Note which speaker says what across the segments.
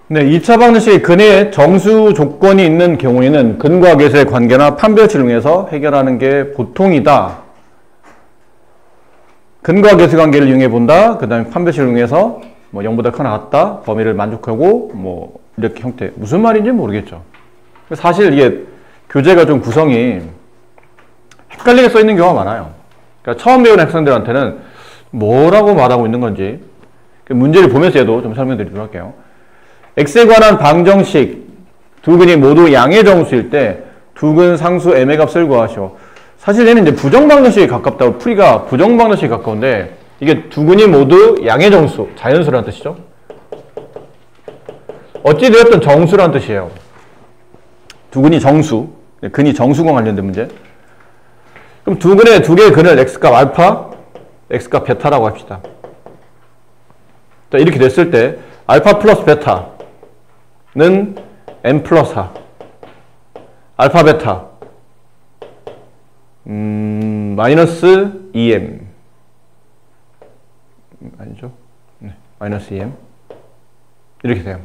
Speaker 1: 네, 2차 방정식의 근의 정수 조건이 있는 경우에는 근과 계수의 관계나 판별식을 이용해서 해결하는 게 보통이다. 근과 계수 관계를 이용해 본다. 그 다음에 판별식을 이용해서 뭐 0보다 크거나 같다. 범위를 만족하고 뭐 이렇게 형태. 무슨 말인지 모르겠죠. 사실 이게 교재가 좀 구성이 헷갈리게 써 있는 경우가 많아요. 그러니까 처음 배우는 학생들한테는 뭐라고 말하고 있는 건지 문제를 보면서 해도 좀 설명드리도록 할게요. x에 관한 방정식 두 근이 모두 양의 정수일 때 두 근 상수 m의 값을 구하시오. 사실 얘는 이제 부정방정식에 가깝다고, 풀이가 부정방정식에 가까운데 이게 두 근이 모두 양의 정수, 자연수라는 뜻이죠. 어찌되었든 정수라는 뜻이에요. 두 근이 정수, 근이 정수과 관련된 문제. 그럼 두 개의 근을 x값 알파, x값 베타라고 합시다. 자, 이렇게 됐을 때 알파 플러스 베타는 m 플러스 4, 알파 베타 마이너스 2m 아니죠? 네, 마이너스 2m 이렇게 돼요.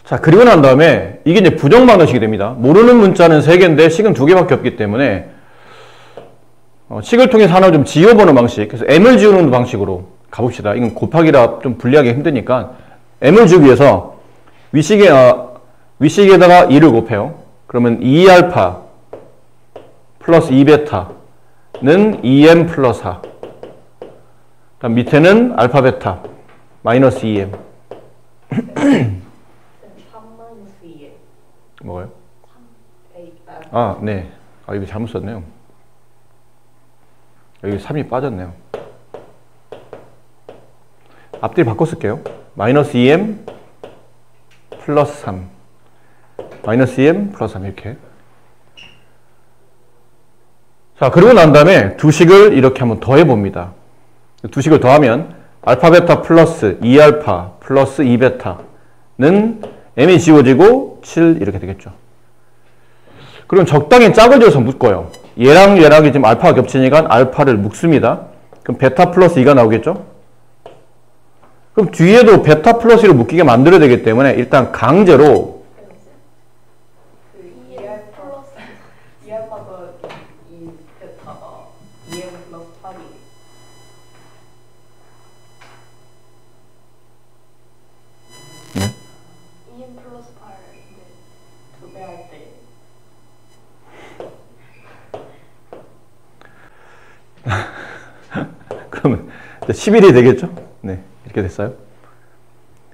Speaker 1: 자, 그리고 난 다음에 이게 이제 부정방정식이 됩니다. 모르는 문자는 3개인데 식은 2개밖에 없기 때문에 식을 통해서 하나를 좀 지워보는 방식, 그래서 m을 지우는 방식으로 가봅시다. 이건 곱하기라 좀 분리하기 힘드니까 m을 지우기 위해서 위식에다가 2를 곱해요. 그러면 2알파 플러스 2베타는 2m 플러스 4. 그다음 밑에는 알파 베타 마이너스 2m.
Speaker 2: 3 마이너스 2m.
Speaker 1: 뭐가요?
Speaker 2: 3a.
Speaker 1: 아, 네. 아, 이거 잘못 썼네요. 여기 3이 빠졌네요. 앞뒤 바꿔 쓸게요. 마이너스 2m 플러스 3 마이너스 2m 플러스 3 이렇게. 자, 그리고 난 다음에 두 식을 이렇게 한번 더해봅니다. 두 식을 더하면 알파 베타 플러스 2알파 플러스 2베타는 m이 지워지고 7 이렇게 되겠죠. 그럼 적당히 짝을 지어서 묶어요. 얘랑 얘랑 지금 알파가 겹치니까 알파를 묶습니다. 그럼 베타 플러스 2가 나오겠죠? 그럼 뒤에도 베타 플러스 2를 묶이게 만들어야 되기 때문에 일단 강제로
Speaker 2: 2m 플러스 2알파가 2 베타가 2m 플러스 8이.
Speaker 1: 네?
Speaker 2: 2m 플러스 8인데 2배 할 때.
Speaker 1: 그러면 11이 되겠죠? 네, 이렇게 됐어요.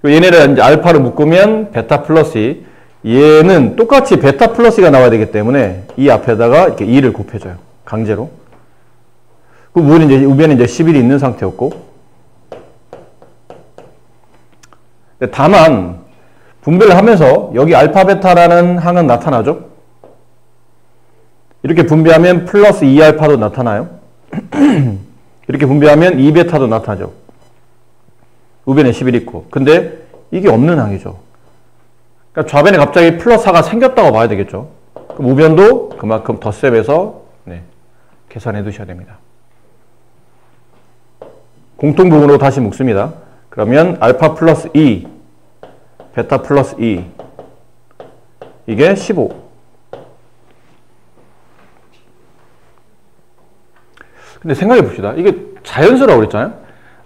Speaker 1: 얘네를 이제 알파로 묶으면 베타 플러스 2. 얘는 똑같이 베타 플러스 2가 나와야 되기 때문에 이 앞에다가 이렇게 2를 곱해줘요. 강제로. 그 우변에 이제 11이 있는 상태였고. 다만 분배를 하면서 여기 알파 베타라는 항은 나타나죠. 이렇게 분배하면 플러스 2알파도 나타나요. 이렇게 분배하면 2베타도 나타나죠. 우변에 11 있고. 근데 이게 없는 항이죠. 그러니까 좌변에 갑자기 플러스 4가 생겼다고 봐야 되겠죠. 그럼 우변도 그만큼 덧셈해서 네, 계산해 두셔야 됩니다. 공통부분으로 다시 묶습니다. 그러면 알파 플러스 2, 베타 플러스 2 이게 15. 근데 생각해 봅시다. 이게 자연수라고 그랬잖아요.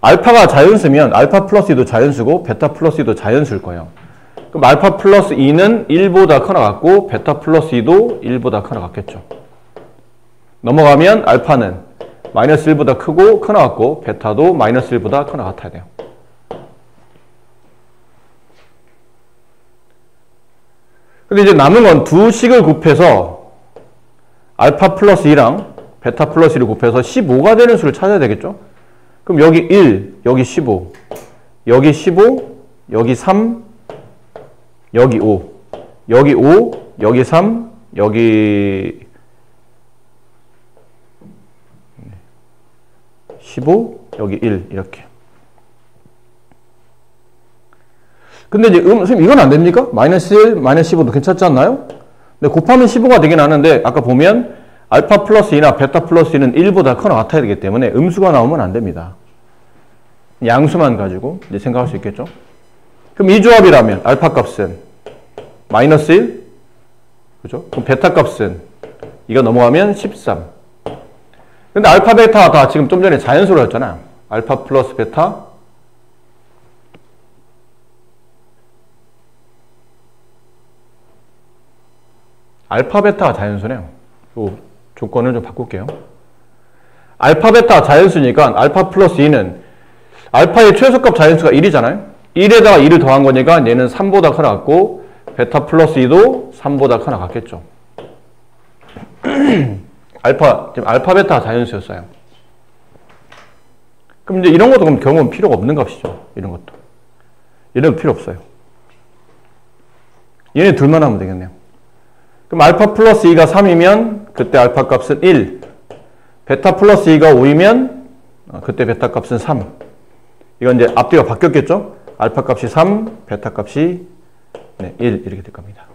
Speaker 1: 알파가 자연수면 알파 플러스 2도 자연수고 베타 플러스 2도 자연수일 거예요. 그럼 알파 플러스 2는 1보다 커나 같고 베타 플러스 2도 1보다 커나 같겠죠. 넘어가면 알파는 마이너스 1보다 크고 커나 같고 베타도 마이너스 1보다 커나 같아야 돼요. 근데 이제 남은 건 두 식을 곱해서 알파 플러스 2랑 베타 플러스 1을 곱해서 15가 되는 수를 찾아야 되겠죠? 그럼 여기 1, 여기 15, 여기 15, 여기 3, 여기 5, 여기 5, 여기 3, 여기 15, 여기 1 이렇게. 근데 이제 선생님 이건 안 됩니까? 마이너스 1, 마이너스 15도 괜찮지 않나요? 근데 곱하면 15가 되긴 하는데 아까 보면 알파 플러스 2나 베타 플러스 2는 1보다 커나 같아야 되기 때문에 음수가 나오면 안 됩니다. 양수만 가지고 이제 생각할 수 있겠죠. 그럼 이 조합이라면 알파 값은 마이너스 1, 그죠? 그럼 베타 값은 이거 넘어가면 13. 근데 알파, 베타 다 지금 좀 전에 자연수로 했잖아요. 알파 플러스 베타 알파, 베타가 자연수네요. 요 조건을 좀 바꿀게요. 알파, 베타 자연수니까 알파 플러스 2는 알파의 최소값 자연수가 1이잖아요. 1에다가 2를 더한 거니까 얘는 3보다 크나 같고 베타 플러스 2도 3보다 크나 같겠죠. 지금 알파, 베타 자연수였어요. 그럼 이제 이런 것도 그럼 경우는 필요가 없는 값이죠. 이런 것도. 얘는 필요 없어요. 얘네 둘만 하면 되겠네요. 그럼 알파 플러스 2가 3이면 그때 알파 값은 1. 베타 플러스 2가 5이면 그때 베타 값은 3. 이건 이제 앞뒤가 바뀌었겠죠? 알파 값이 3, 베타 값이 1 이렇게 될 겁니다.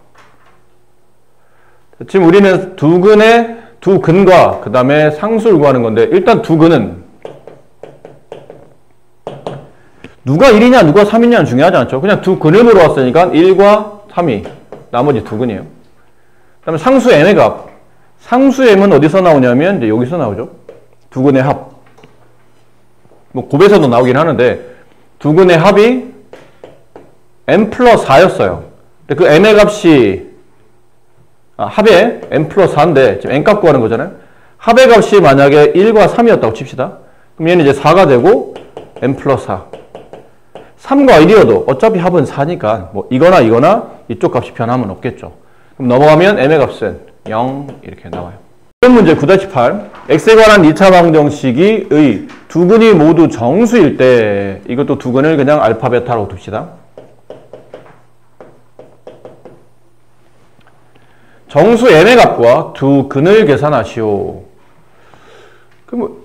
Speaker 1: 지금 우리는 두 근과 그 다음에 상수를 구하는 건데 일단 두 근은 누가 1이냐 누가 3이냐는 중요하지 않죠. 그냥 두 근을 물어왔으니까 1과 3이 나머지 두 근이에요. 그 다음에 상수 m의 값. 상수 m은 어디서 나오냐면 이제 여기서 나오죠. 두 근의 합. 뭐 곱에서도 나오긴 하는데 두 근의 합이 m 플러스 4였어요. 근데 그 m의 값이 합에 m 플러스 4인데 지금 n 값 구하는 거잖아요. 합의 값이 만약에 1과 3이었다고 칩시다. 그럼 얘는 이제 4가 되고 m 플러스 4. 3과 1이어도 어차피 합은 4니까 뭐 이거나 이쪽 값이 변함은 없겠죠. 그럼 넘어가면 m의 값은 0 이렇게 나와요. 이런 문제 9-8 x에 관한 2차 방정식이 두 근이 모두 정수일 때 이것도 두 근을 그냥 알파 베타라고 둡시다. 정수 m의 값과 두 근을 계산하시오. 그럼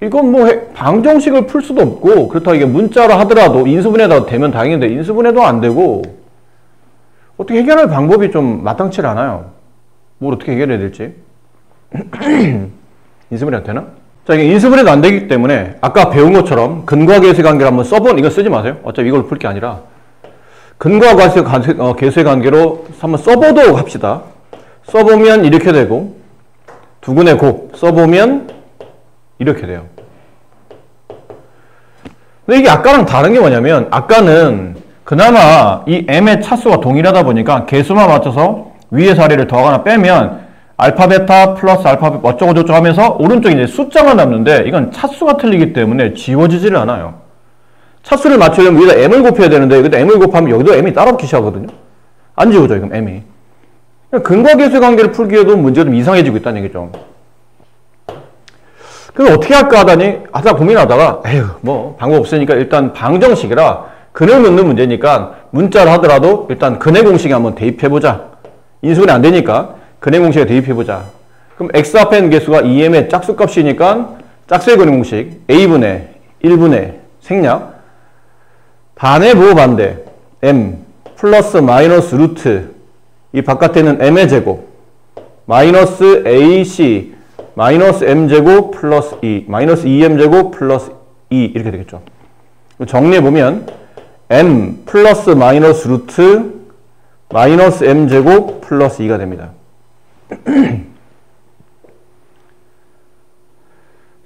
Speaker 1: 이건 뭐 방정식을 풀 수도 없고 그렇다고 이게 문자로 하더라도 인수분해도 되면 다행인데 인수분해도 안 되고 어떻게 해결할 방법이 좀 마땅치 않아요. 뭘 어떻게 해결해야 될지. 인수분해가 되나? 자, 이게 인수분해도 안 되기 때문에 아까 배운 것처럼 근과 계수의 관계를 한번 이거 쓰지 마세요. 어차피 이걸 풀 게 아니라 근과 계수의 관계로 한번 써보도록 합시다. 써보면 이렇게 되고 두 근의 곱 써보면 이렇게 돼요. 근데 이게 아까랑 다른 게 뭐냐면 아까는 그나마 이 m의 차수가 동일하다 보니까 개수만 맞춰서 위에 자리를 더하거나 빼면 알파 베타 플러스 알파 어쩌고 저쩌고 하면서 오른쪽에 이제 숫자만 남는데 이건 차수가 틀리기 때문에 지워지지를 않아요. 차수를 맞추려면 위에다 m을 곱해야 되는데 여기다 m을 곱하면 여기도 m이 따로 붙기 시작하거든요. 안 지워져요, 그럼 m이. 근과 계수의 관계를 풀기에도 문제가 좀 이상해지고 있다는 얘기죠. 그럼 어떻게 할까 하다 고민하다가 에휴 뭐 방법 없으니까 일단 방정식이라 근을 묻는 문제니까 문자를 하더라도 일단 근의 공식에 한번 대입해보자. 인수분해 안 되니까 근의 공식에 대입해보자. 그럼 x 앞에 있는 개수가 2m의 짝수값이니까 짝수의 근의 공식 a분의 1분의 생략 반의 부호 반대 m 플러스 마이너스 루트 이 바깥에 있는 m의 제곱 마이너스 ac 마이너스 m제곱 플러스 2 마이너스 2m제곱 플러스 2 이렇게 되겠죠. 정리해보면 m 플러스 마이너스 루트 마이너스 m제곱 플러스 2가 됩니다.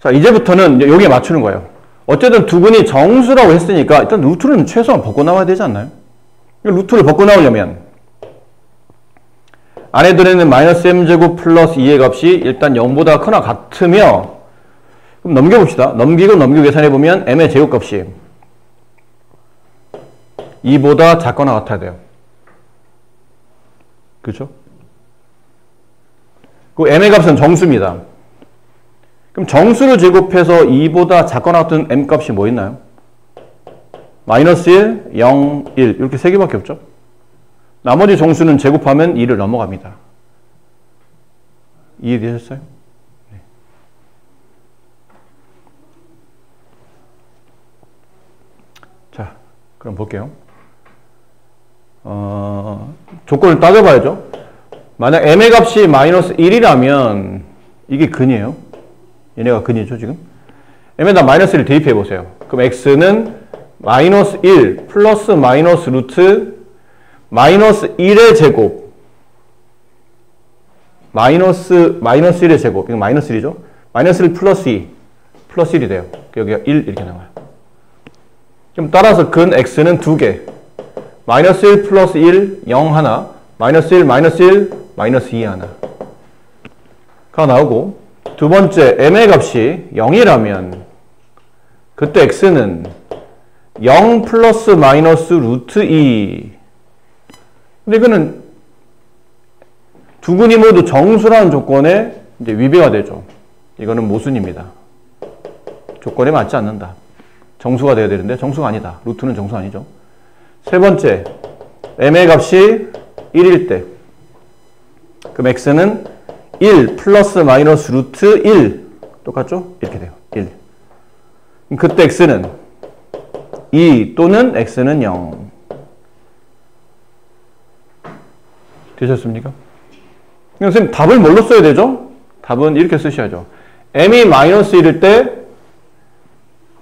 Speaker 1: 자, 이제부터는 여기에 맞추는 거예요. 어쨌든 두 근이 정수라고 했으니까 일단 루트는 최소한 벗고 나와야 되지 않나요? 루트를 벗고 나오려면 안에 들어있는 마이너스 m제곱 플러스 2의 값이 일단 0보다 크나 같으며 그럼 넘겨봅시다. 넘기고 계산해보면 m의 제곱값이 2보다 작거나 같아야 돼요. 그렇죠? 그 m의 값은 정수입니다. 그럼 정수를 제곱해서 2보다 작거나 같은 m 값이 뭐 있나요? 마이너스 1, 0, 1 이렇게 세 개밖에 없죠? 나머지 정수는 제곱하면 2를 넘어갑니다. 이해되셨어요? 네. 자, 그럼 볼게요. 조건을 따져봐야죠. 만약 m의 값이 마이너스 1이라면 이게 근이에요. 얘네가 근이죠, 지금. m에다 마이너스 1을 대입해보세요. 그럼 x는 마이너스 1 플러스 마이너스 루트 마이너스 1의 제곱 마이너스 1의 제곱 이거 마이너스 1이죠. 마이너스 1 플러스 2 플러스 1이 돼요. 여기가 1 이렇게 나와요. 그럼 따라서 근 x는 2개 마이너스 1 플러스 1 0 하나 마이너스 1 마이너스 1 마이너스 2 하나가 나오고 두 번째 m의 값이 0이라면 그때 x는 0 플러스 마이너스 루트 2 근데 이거는 두 근이 모두 정수라는 조건에 이제 위배가 되죠. 이거는 모순입니다. 조건에 맞지 않는다. 정수가 돼야 되는데 정수가 아니다. 루트는 정수 아니죠. 세 번째, m의 값이 1일 때 그럼 x는 1 플러스 마이너스 루트 1 똑같죠? 이렇게 돼요. 1 그때 x는 2 또는 x는 0 되셨습니까? 선생님 답을 뭘로 써야 되죠? 답은 이렇게 쓰셔야죠. m이 마이너스 1일 때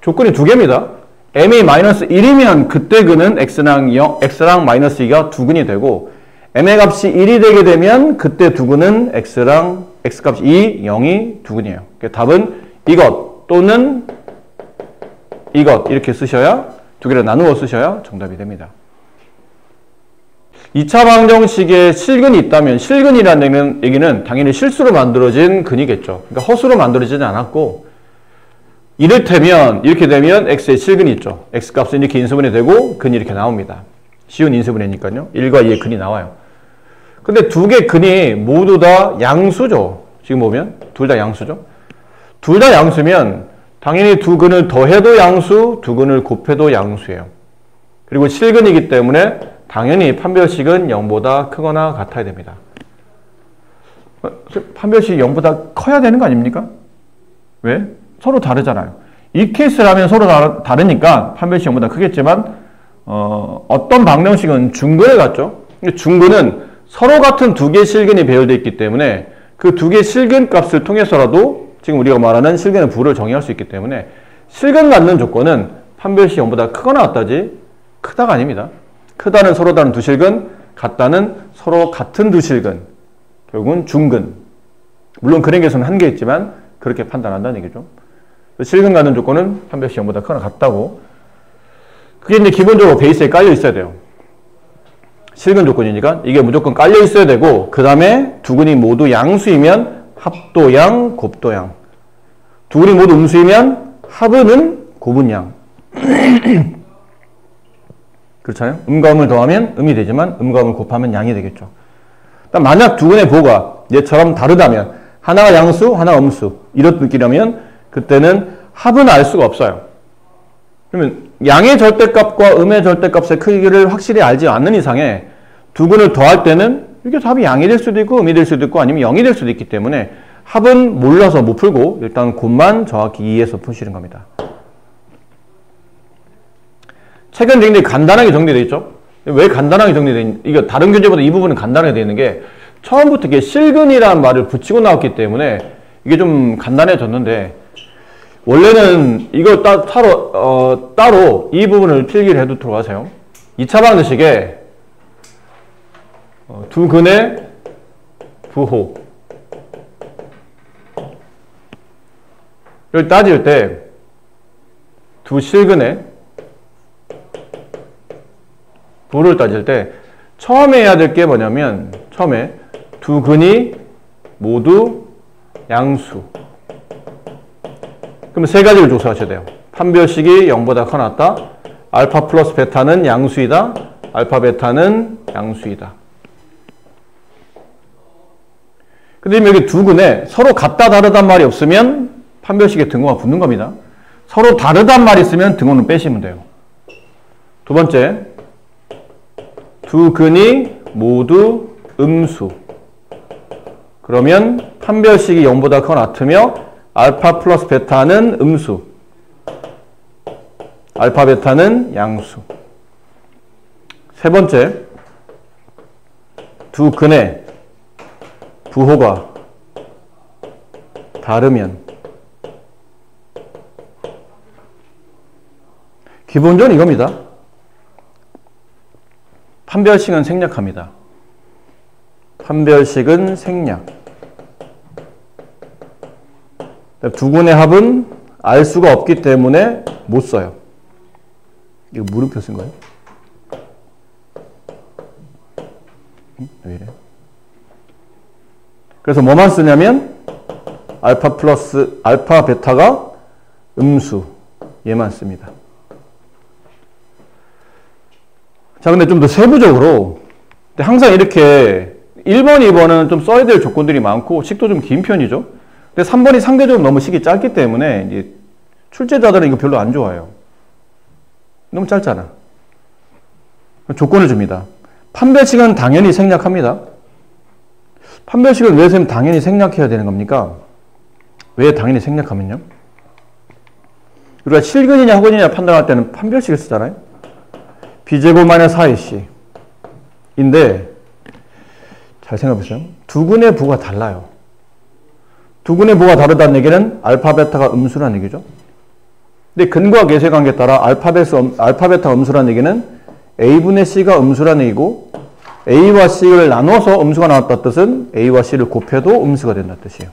Speaker 1: 조건이 두 개입니다. m이 마이너스 1이면 그때 그는 x랑 마이너스 2가 두 근이 되고 m의 값이 1이 되게 되면 그때 두 근은 x랑 x값이 2, 0이 두 근이에요. 답은 이것 또는 이것 이렇게 쓰셔야 두 개를 나누어 쓰셔야 정답이 됩니다. 2차 방정식에 실근이 있다면 실근이라는 얘기는 당연히 실수로 만들어진 근이겠죠. 그러니까 허수로 만들어지지 않았고 이를테면 이렇게 되면 x의 실근이 있죠. x값은 이렇게 인수분해 되고 근이 이렇게 나옵니다. 쉬운 인수분해니까요. 1과 2의 근이 나와요. 근데 두 개 근이 모두 다 양수죠. 지금 보면 둘 다 양수죠. 둘 다 양수면 당연히 두 근을 더해도 양수, 두 근을 곱해도 양수예요. 그리고 실근이기 때문에 당연히 판별식은 0보다 크거나 같아야 됩니다. 판별식이 0보다 커야 되는 거 아닙니까? 왜? 서로 다르잖아요. 이 케이스라면 서로 다르니까 판별식 0보다 크겠지만 어떤 방정식은 중근을 갖죠. 중근은 서로 같은 두 개의 실근이 배열되어 있기 때문에 그 두 개의 실근 값을 통해서라도 지금 우리가 말하는 실근의 부를 정의할 수 있기 때문에 실근 갖는 조건은 판별식 0보다 크거나 같다지 크다가 아닙니다. 크다는 서로 다른 두 실근, 같다는 서로 같은 두 실근. 결국은 중근. 물론 근행계수는 한개 있지만 그렇게 판단한다는 얘기죠. 실근 갖는 조건은 판별식 0보다 크거나 같다고. 그게 이제 기본적으로 베이스에 깔려 있어야 돼요. 실근 조건이니까 이게 무조건 깔려 있어야 되고 그 다음에 두 근이 모두 양수이면 합도양, 곱도양. 두 근이 모두 음수이면 합은 고분양. 그렇잖아요. 음과 음을 더하면 음이 되지만 음과 음을 곱하면 양이 되겠죠. 만약 두 근의 부호가 얘처럼 다르다면 하나가 양수, 하나가 음수 이런 느낌이라면 그때는 합은 알 수가 없어요. 그러면 양의 절대값과 음의 절대값의 크기를 확실히 알지 않는 이상에 두 근을 더할 때는 이게 답이 양이 될 수도 있고 음이 될 수도 있고 아니면 0이 될 수도 있기 때문에 합은 몰라서 못 풀고 일단 곱만 정확히 이해해서 푸시는 겁니다. 책은 굉장히 간단하게 정리되어 있죠. 왜 간단하게 정리되어 있는, 이거 다른 교재보다 이 부분은 간단하게 되어 있는 게 처음부터 이게 실근이라는 말을 붙이고 나왔기 때문에 이게 좀 간단해졌는데 원래는 이걸 따로 이 부분을 필기를 해두도록 하세요. 2차 방정식에 두 근의 부호를 따질 때 두 실근의 부호를 따질 때 처음에 해야 될 게 뭐냐면 처음에 두 근이 모두 양수. 그럼 세 가지를 조사하셔야 돼요. 판별식이 0보다 커 낫다. 알파 플러스 베타는 양수이다. 알파 베타는 양수이다. 근데 여기 두 근에 서로 같다 다르단 말이 없으면 판별식에 등호가 붙는 겁니다. 서로 다르단 말이 있으면 등호는 빼시면 돼요. 두 번째, 두 근이 모두 음수. 그러면 판별식이 0보다 커 같으며 알파 플러스 베타는 음수. 알파 베타는 양수. 세 번째, 두 근의 부호가 다르면 기본적으로 이겁니다. 판별식은 생략합니다. 판별식은 생략. 두근의 합은 알 수가 없기 때문에 못 써요. 이거 물음표 쓴 거예요? 왜 이래? 그래서 뭐만 쓰냐면 알파 플러스 알파 베타가 음수 얘만 씁니다. 자, 근데 좀 더 세부적으로 항상 이렇게 1번, 2번은 좀 써야 될 조건들이 많고 식도 좀 긴 편이죠. 근데 3번이 상대적으로 너무 식이 짧기 때문에 이제 출제자들은 이거 별로 안 좋아해요. 너무 짧잖아. 조건을 줍니다. 판별식은 당연히 생략합니다. 판별식은 왜 선생님 당연히 생략해야 되는 겁니까? 왜 당연히 생략하면요? 우리가 실근이냐 허근이냐 판단할 때는 판별식을 쓰잖아요. b제곱 마이너스 4ac 인데 잘 생각해보세요. 두근의 부가 달라요. 두근의 부가 다르다는 얘기는 알파 베타가 음수라는 얘기죠. 근데 근과 계수의 관계에 따라 알파 베타 음수라는 얘기는 a분의 c가 음수라는 얘기고 a와 c를 나눠서 음수가 나왔다는 뜻은 a와 c를 곱해도 음수가 된다는 뜻이에요.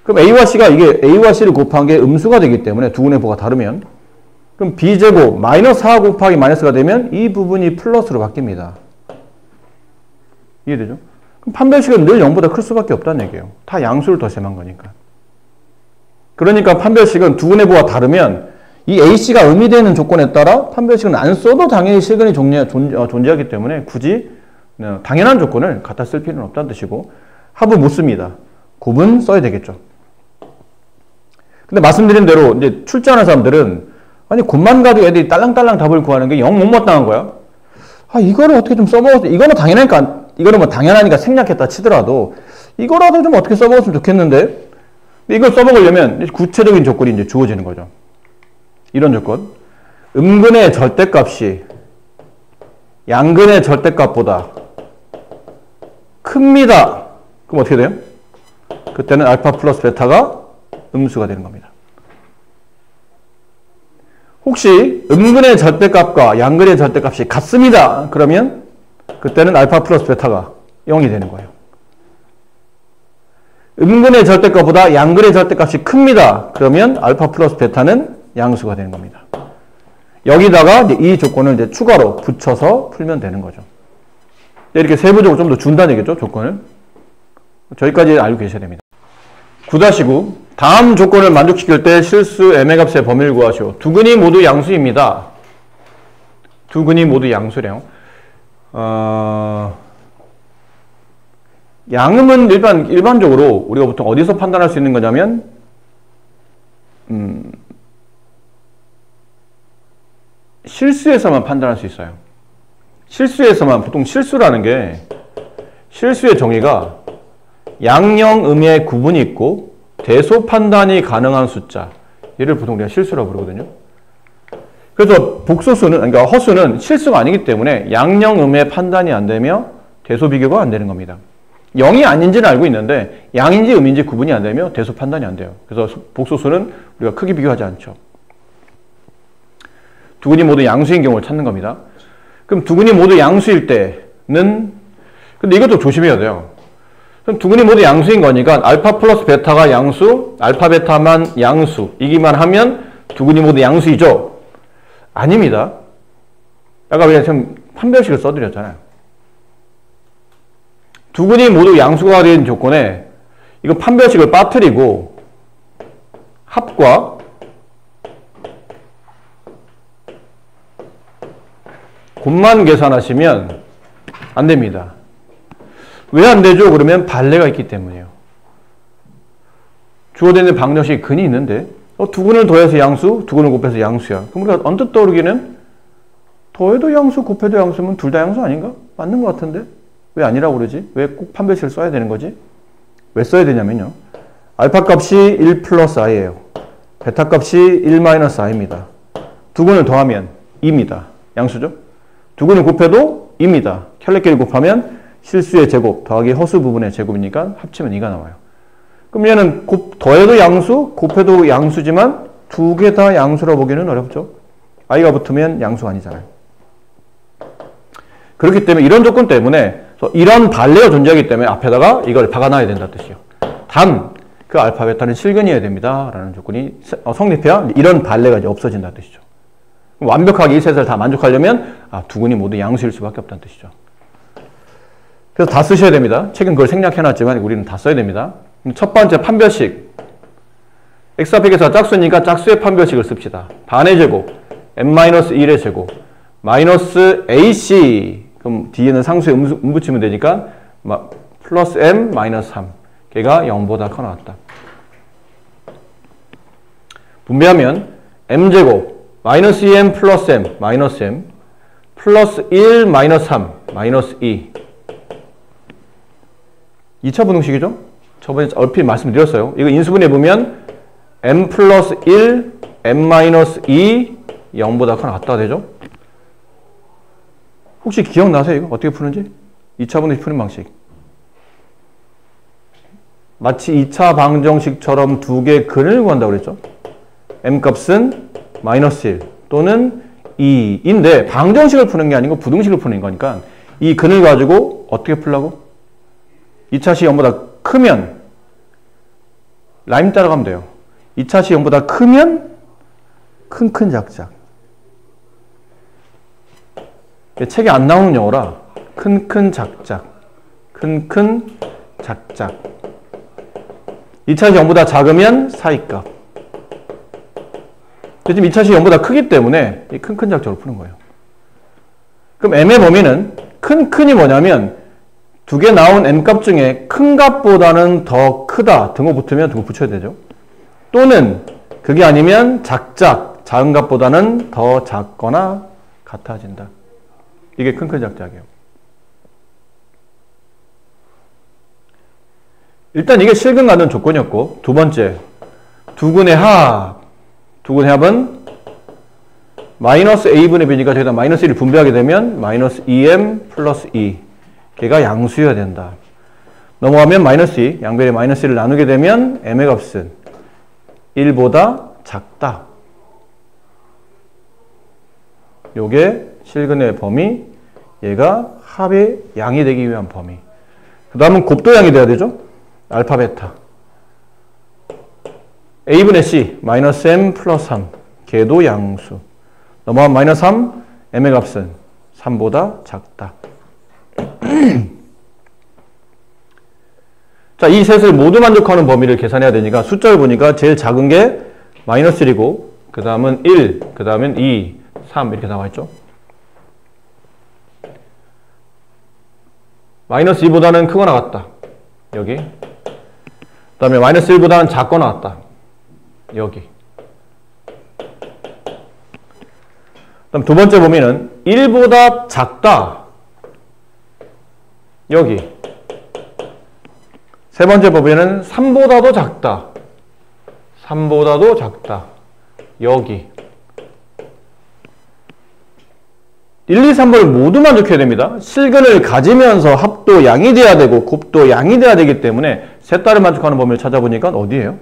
Speaker 1: 그럼 a와 c를 곱한 게 음수가 되기 때문에 두근의 부가 다르면 그럼 b제곱 마이너스 4 곱하기 마이너스가 되면 이 부분이 플러스로 바뀝니다. 이해되죠? 그럼 판별식은 늘 0보다 클 수밖에 없다는 얘기예요. 다 양수를 더셈한 거니까. 그러니까 판별식은 두근의 부가 다르면 이 AC가 의미되는 조건에 따라 판별식은 안 써도 당연히 실근이 존재하기 때문에 굳이 당연한 조건을 갖다 쓸 필요는 없다는 뜻이고 합은 못 씁니다. 곱은 써야 되겠죠. 근데 말씀드린 대로 이제 출제하는 사람들은 아니 곱만 가지고 애들이 딸랑딸랑 답을 구하는 게 영 못마땅한 거야. 아 이거를 어떻게 좀 써먹었어. 이거는 당연하니까 이거는 뭐 당연하니까 생략했다 치더라도 이거라도 좀 어떻게 써먹었으면 좋겠는데 근데 이걸 써먹으려면 구체적인 조건이 이제 주어지는 거죠. 이런 조건. 음근의 절대값이 양근의 절대값보다 큽니다. 그럼 어떻게 돼요? 그때는 알파 플러스 베타가 음수가 되는 겁니다. 혹시 음근의 절대값과 양근의 절대값이 같습니다. 그러면 그때는 알파 플러스 베타가 0이 되는 거예요. 음근의 절대값보다 양근의 절대값이 큽니다. 그러면 알파 플러스 베타는 양수가 되는 겁니다. 여기다가 이제 이 조건을 이제 추가로 붙여서 풀면 되는 거죠. 이렇게 세부적으로 좀 더 준다는 얘기죠, 조건을. 저기까지 알고 계셔야 됩니다. 9-9 다음 조건을 만족시킬 때 실수 M의 범위를 구하시오. 두근이 모두 양수입니다. 두근이 모두 양수래요. 양음은 일반적으로 우리가 보통 어디서 판단할 수 있는 거냐면 실수에서만 판단할 수 있어요. 실수에서만. 보통 실수라는 게 실수의 정의가 양영음의 구분이 있고 대소 판단이 가능한 숫자, 얘를 보통 우리가 실수라고 부르거든요. 그래서 복소수는, 그러니까 허수는 실수가 아니기 때문에 양영음의 판단이 안 되며 대소 비교가 안 되는 겁니다. 0이 아닌지는 알고 있는데 양인지 음인지 구분이 안 되며 대소 판단이 안 돼요. 그래서 복소수는 우리가 크게 비교하지 않죠. 두근이 모두 양수인 경우를 찾는 겁니다. 그럼 두근이 모두 양수일 때는, 근데 이것도 조심해야 돼요. 그럼 두근이 모두 양수인 거니까 알파 플러스 베타가 양수, 알파 베타만 양수 이기만 하면 두근이 모두 양수이죠? 아닙니다. 아까 우리가 지금 판별식을 써드렸잖아요. 두근이 모두 양수가 된 조건에 이거 판별식을 빠뜨리고 합과 곱만 계산하시면 안 됩니다. 왜 안 되죠? 그러면 반례가 있기 때문이에요. 주어되는 방정식이 근이 있는데 두근을 더해서 양수, 두근을 곱해서 양수야. 그럼 우리가 언뜻 떠오르기는 더해도 양수, 곱해도 양수면 둘 다 양수 아닌가? 맞는 것 같은데? 왜 아니라고 그러지? 왜 꼭 판별식을 써야 되는 거지? 왜 써야 되냐면요. 알파 값이 1 플러스 i예요. 베타 값이 1 마이너스 i입니다. 두근을 더하면 2입니다. 양수죠? 두근을 곱해도 2입니다. 켤레끼리 곱하면 실수의 제곱 더하기 허수 부분의 제곱이니까 합치면 2가 나와요. 그럼 얘는 더해도 양수, 곱해도 양수지만 두 개 다 양수라 보기는 어렵죠. i가 붙으면 양수가 아니잖아요. 그렇기 때문에 이런 조건 때문에 이런 발레가 존재하기 때문에 앞에다가 이걸 박아놔야 된다는 뜻이요. 단, 그 알파, 베타는 실근이어야 됩니다. 라는 조건이 성립해야 이런 발레가 이제 없어진다는 뜻이죠. 완벽하게 이 셋을 다 만족하려면 두 근이 모두 양수일 수밖에 없다는 뜻이죠. 그래서 다 쓰셔야 됩니다. 책은 그걸 생략해놨지만 우리는 다 써야 됩니다. 첫 번째 판별식. x 앞에 계수가 짝수니까 짝수의 판별식을 씁시다. 반의 제곱, n-1의 제곱, 마이너스 ac. 그럼 뒤에는 상수에 음 붙이면 되니까 플러스 m 마이너스 3. 걔가 0보다 커 나왔다. 분배하면 m제곱 마이너스 2m 플러스 m 마이너스 m 플러스 1 마이너스 3 마이너스 2. 2차 분홍식이죠? 저번에 얼핏 말씀드렸어요. 이거 인수분해 보면 m 플러스 1 m 마이너스 2 0보다 커 나왔다 되죠? 혹시 기억나세요? 이거 어떻게 푸는지? 2차 분홍식 푸는 방식. 마치 2차 방정식처럼 두 개의 근을 구한다고 그랬죠? m값은 마이너스 1 또는 2인데 방정식을 푸는 게 아니고 부등식을 푸는 거니까 이 근을 가지고 어떻게 풀라고? 2차식 0보다 크면 라임 따라가면 돼요. 2차식 0보다 크면 큰 작작. 책에 안 나오는 영어라 큰 작작 큰 작작. 2차식 0보다 작으면 사이값. 지금 2차식 0보다 크기 때문에 이 큰 작작으로 푸는 거예요. 그럼 m의 범위는 큰이 뭐냐면 두 개 나온 m값 중에 큰 값보다는 더 크다. 등호 붙으면 등호 붙여야 되죠. 또는 그게 아니면 작은 값보다는 더 작거나 같아진다. 이게 큰 작작이에요. 일단 이게 실근 갖는 조건이었고 두 번째 두 근의 합. 두 근의 합은 마이너스 a분의 b니까 저기다 마이너스 1을 분배하게 되면 마이너스 2m 플러스 2. 걔가 양수여야 된다. 넘어가면 마이너스 2. 양변에 마이너스 1을 나누게 되면 m의 값은 1보다 작다. 요게 실근의 범위. 얘가 합의 양이 되기 위한 범위. 그 다음은 곱도양이 돼야 되죠. 알파, 베타. a분의 c, 마이너스 m 플러스 3. 걔도 양수. 넘어가면 마이너스 3, m의 값은 3보다 작다. 자, 이 셋을 모두 만족하는 범위를 계산해야 되니까 숫자를 보니까 제일 작은 게 마이너스 1이고 그 다음은 1, 그 다음은 2, 3 이렇게 나와 있죠. 마이너스 2보다는 크거나 같다. 여기. 그 다음에 마이너스 1보다는 작거나 같다. 여기. 그다음 두 번째 범위는 1보다 작다. 여기. 세 번째 범위는 3보다도 작다. 3보다도 작다. 여기. 1, 2, 3번을 모두 만족해야 됩니다. 실근을 가지면서 합도 양이 돼야 되고 곱도 양이 돼야 되기 때문에 셋 다를 만족하는 범위를 찾아보니까 어디예요?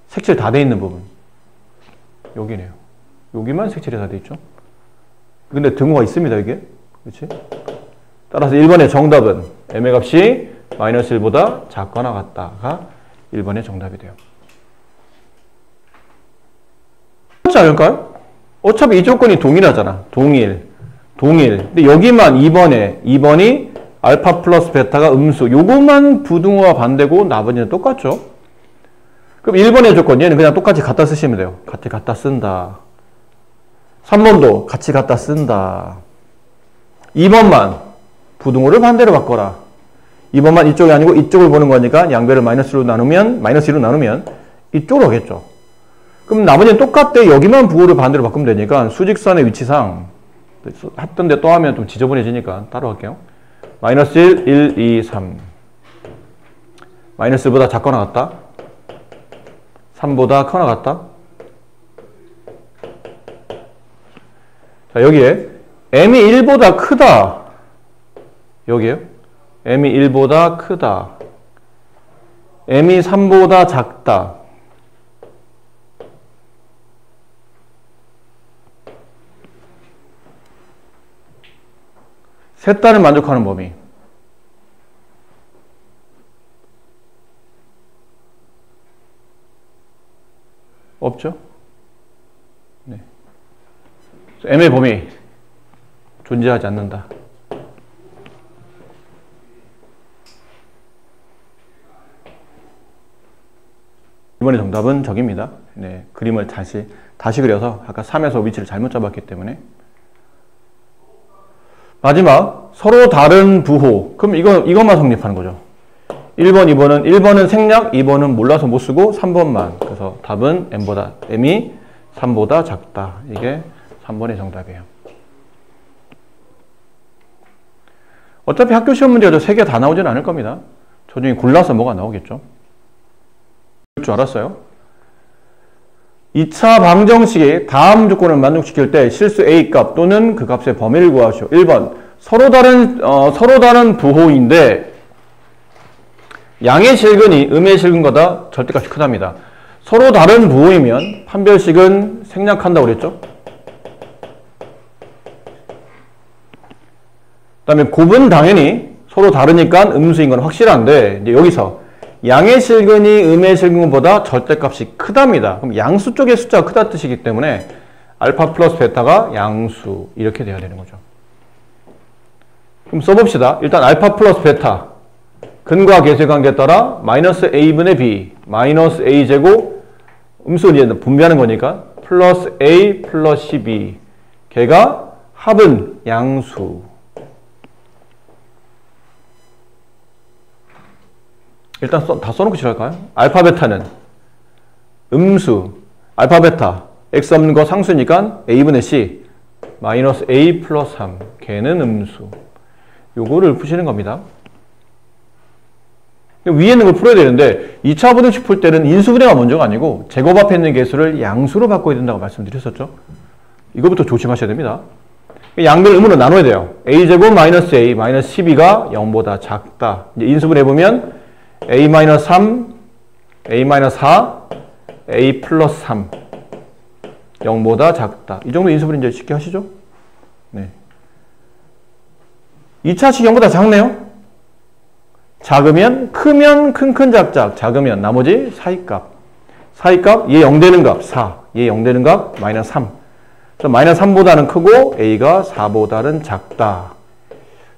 Speaker 1: 색칠 다 돼 있는 부분. 여기네요. 여기만 색칠이 다 돼 있죠. 근데 등호가 있습니다, 이게. 그렇지? 따라서 1번의 정답은 m의 값이 마이너스 1보다 작거나 같다가 1번의 정답이 돼요. 그렇지 않을까요? 어차피 이 조건이 동일하잖아. 동일. 근데 여기만 2번이 알파 플러스 베타가 음수. 요것만 부등호와 반대고 나머지는 똑같죠. 그럼 1번의 조건 얘는 그냥 똑같이 갖다 쓰시면 돼요. 같이 갖다 쓴다. 3번도 같이 갖다 쓴다. 2번만 부등호를 반대로 바꿔라. 2번만 이쪽이 아니고 이쪽을 보는 거니까 양변을 마이너스 1로 나누면 이쪽으로 오겠죠. 그럼 나머지는 똑같대. 여기만 부호를 반대로 바꾸면 되니까 수직선의 위치상 했던 데 또 하면 좀 지저분해지니까 따로 할게요. 마이너스 1, 2, 3. 마이너스 1보다 작거나 같다. 3보다 커나 같다. 자, 여기에 m이 1보다 크다. 여기에요. m이 1보다 크다. m이 3보다 작다. 셋 다는 만족하는 범위. 없죠? 네. M의 범위 존재하지 않는다. 이번에 정답은 저기입니다. 네, 그림을 다시 그려서 아까 3에서 위치를 잘못 잡았기 때문에. 마지막 서로 다른 부호. 그럼 이것만 성립하는 거죠. 1번, 1번은 생략, 2번은 몰라서 못 쓰고 3번만. 그래서 답은 M이 3보다 작다. 이게 3번의 정답이에요. 어차피 학교 시험 문제가 3개 다 나오진 않을 겁니다. 저 중에 골라서 뭐가 나오겠죠. 그럴 줄 알았어요. 2차 방정식이 다음 조건을 만족시킬 때 실수 A 값 또는 그 값의 범위를 구하시오. 1번 서로 다른 부호인데 양의 실근이 음의 실근보다 절대값이 크답니다. 서로 다른 부호이면 판별식은 생략한다고 그랬죠? 그 다음에 곱은 당연히 서로 다르니까 음수인 건 확실한데 이제 여기서 양의 실근이 음의 실근보다 절대값이 크답니다. 그럼 양수 쪽의 숫자가 크다 뜻이기 때문에 알파 플러스 베타가 양수 이렇게 돼야 되는 거죠. 그럼 써봅시다. 일단 알파 플러스 베타 근과 계수의 관계에 따라 마이너스 a분의 b 마이너스 a제곱 음수를 이제 분배하는 거니까 플러스 a 플러스 12 걔가 합은 양수. 일단 다 써놓고 시작할까요? 알파 베타는 음수 알파 베타 x 없는 거 상수니까 a분의 c 마이너스 a 플러스 3 걔는 음수. 요거를 푸시는 겁니다. 위에 있는 걸 풀어야 되는데 2차 부등식 풀 때는 인수분해가 먼저가 아니고 제곱 앞에 있는 개수를 양수로 바꿔야 된다고 말씀드렸었죠. 이거부터 조심하셔야 됩니다. 양들 음으로 나눠야 돼요. a제곱 마이너스 a 마이너스 12가 0보다 작다. 이제 인수분해 보면 a 마이너스 3 a 마이너스 4 a 플러스 3 0보다 작다. 이 정도 인수분해 이제 쉽게 하시죠. 네. 2차식 0보다 작네요. 작으면 크면 큰큰 작작 작으면 나머지 사이값 얘 0 되는 값 4 얘 0 되는 값 마이너스 3 그래서 마이너스 3보다는 크고 a가 4보다는 작다.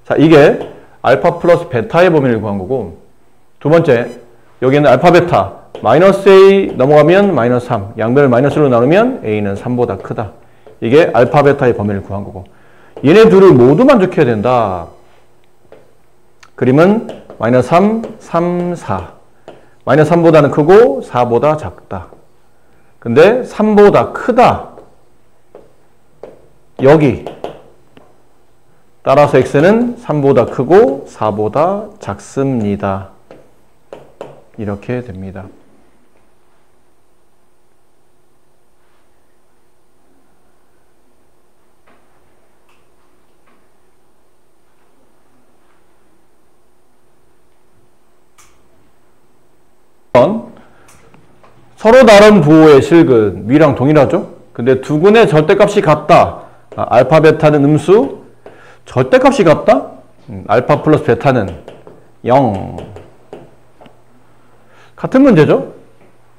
Speaker 1: 자 이게 알파 플러스 베타의 범위를 구한 거고 두 번째 여기는 알파 베타 마이너스 a 넘어가면 마이너스 3 양변을 마이너스로 나누면 a는 3보다 크다. 이게 알파 베타의 범위를 구한 거고 얘네 둘을 모두 만족해야 된다. 그림은 마이너스 3, 3, 4. 마이너스 3보다는 크고 4보다 작다. 근데 3보다 크다. 여기. 따라서 x는 3보다 크고 4보다 작습니다. 이렇게 됩니다. 서로 다른 부호의 실근 위랑 동일하죠? 근데 두 근의 절대값이 같다. 알파 베타는 음수 절대값이 같다? 알파 플러스 베타는 0 같은 문제죠?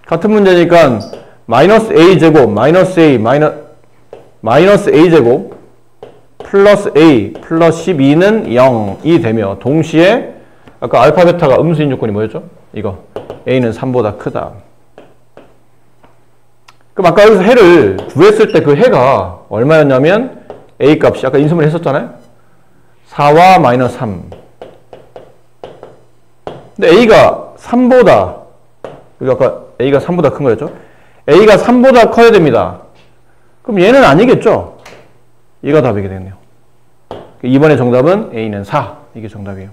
Speaker 1: 같은 문제니까 마이너스 a 제곱 마이너스 a 마이너스 a 제곱 플러스 a 플러스 12는 0이 되며 동시에 아까 알파 베타가 음수인 조건이 뭐였죠? 이거 a는 3보다 크다. 그럼 아까 여기서 해를 구했을 때 그 해가 얼마였냐면 a 값이 아까 인수분해 했었잖아요. 4와 마이너스 3. 근데 a가 3보다 여기 아까 a가 3보다 큰 거였죠. a가 3보다 커야 됩니다. 그럼 얘는 아니겠죠. 얘가 답이게 되겠네요. 이번에 정답은 a는 4. 이게 정답이에요.